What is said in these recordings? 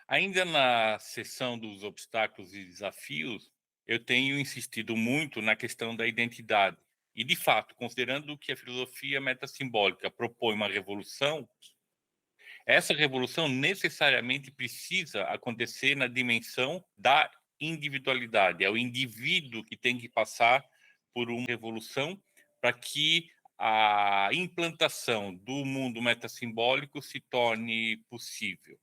Ainda na seção dos obstáculos e desafios, eu tenho insistido muito na questão da identidade. E, de fato, considerando que a filosofia metassimbólica propõe uma revolução, essa revolução necessariamente precisa acontecer na dimensão da individualidade. É o indivíduo que tem que passar por uma revolução para que a implantação do mundo metassimbólico se torne possível.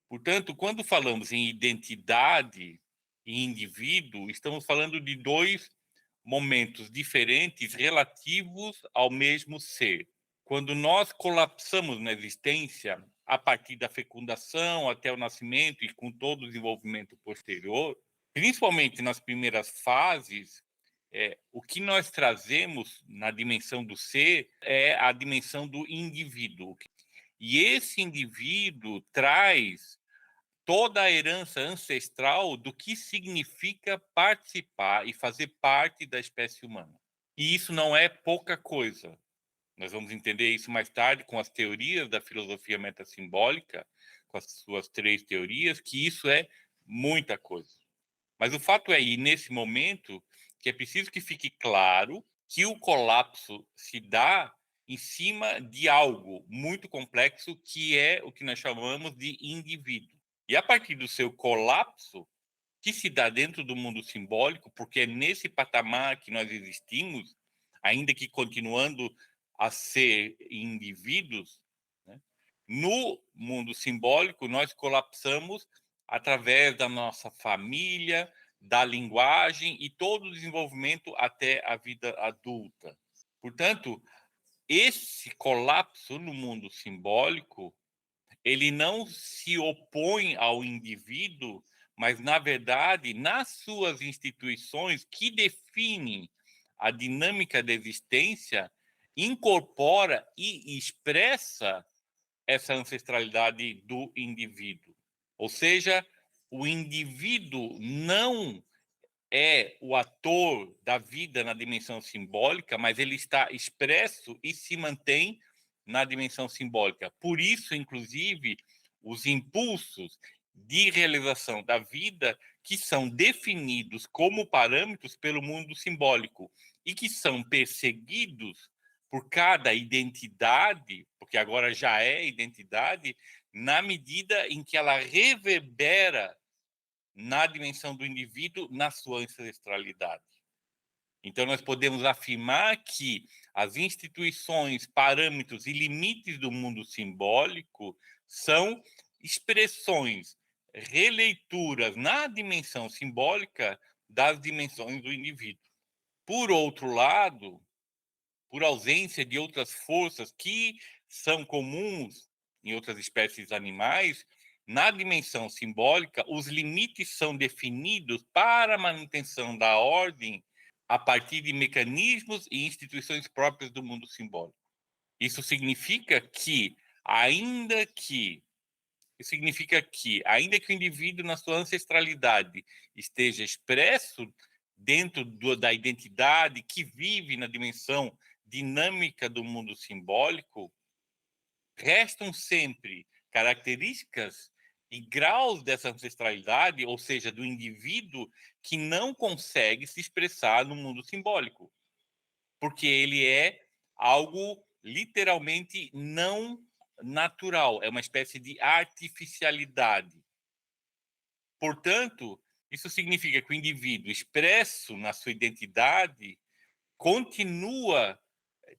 Portanto, quando falamos em identidade e indivíduo, estamos falando de dois momentos diferentes relativos ao mesmo ser. Quando nós colapsamos na existência, a partir da fecundação até o nascimento e com todo o desenvolvimento posterior, principalmente nas primeiras fases, o que nós trazemos na dimensão do ser é a dimensão do indivíduo. E esse indivíduo traz toda a herança ancestral do que significa participar e fazer parte da espécie humana. E isso não é pouca coisa. Nós vamos entender isso mais tarde com as teorias da filosofia metassimbólica, com as suas três teorias, que isso é muita coisa. Mas o fato é, e nesse momento, que é preciso que fique claro que o colapso se dá em cima de algo muito complexo, que é o que nós chamamos de indivíduo. E a partir do seu colapso, que se dá dentro do mundo simbólico, porque é nesse patamar que nós existimos, ainda que continuando a ser indivíduos, né? No mundo simbólico, nós colapsamos através da nossa família, da linguagem e todo o desenvolvimento até a vida adulta. Portanto, esse colapso no mundo simbólico ele não se opõe ao indivíduo, mas, na verdade, nas suas instituições que definem a dinâmica da existência, incorpora e expressa essa ancestralidade do indivíduo. Ou seja, o indivíduo não é o ator da vida na dimensão simbólica, mas ele está expresso e se mantém na dimensão simbólica. Por isso, inclusive, os impulsos de realização da vida que são definidos como parâmetros pelo mundo simbólico e que são perseguidos por cada identidade, porque agora já é identidade, na medida em que ela reverbera na dimensão do indivíduo, na sua ancestralidade. Então, nós podemos afirmar que as instituições, parâmetros e limites do mundo simbólico são expressões, releituras na dimensão simbólica das dimensões do indivíduo. Por outro lado, por ausência de outras forças que são comuns em outras espécies animais, na dimensão simbólica, os limites são definidos para a manutenção da ordem a partir de mecanismos e instituições próprias do mundo simbólico. Isso significa que, ainda que ainda que o indivíduo, na sua ancestralidade, esteja expresso dentro da identidade que vive na dimensão dinâmica do mundo simbólico, restam sempre características e graus dessa ancestralidade, ou seja, do indivíduo, que não consegue se expressar no mundo simbólico, porque ele é algo literalmente não natural, é uma espécie de artificialidade. Portanto, isso significa que o indivíduo expresso na sua identidade continua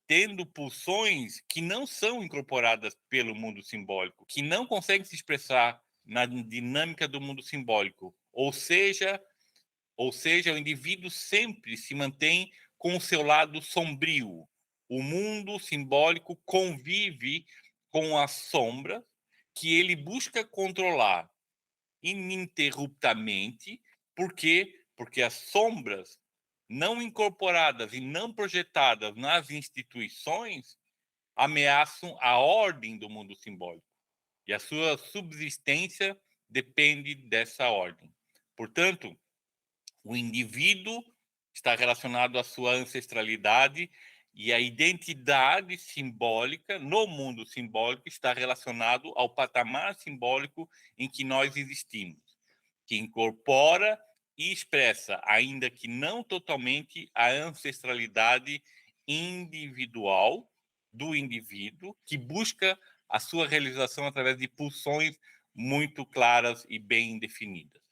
tendo pulsões que não são incorporadas pelo mundo simbólico, que não conseguem se expressar na dinâmica do mundo simbólico. Ou seja, o indivíduo sempre se mantém com o seu lado sombrio. O mundo simbólico convive com a sombra que ele busca controlar ininterruptamente, por quê? Porque as sombras não incorporadas e não projetadas nas instituições ameaçam a ordem do mundo simbólico. E a sua subsistência depende dessa ordem. Portanto, o indivíduo está relacionado à sua ancestralidade E a identidade simbólica, no mundo simbólico, está relacionado ao patamar simbólico em que nós existimos, que incorpora e expressa, ainda que não totalmente, a ancestralidade individual do indivíduo, que busca a sua realização através de pulsões muito claras e bem definidas.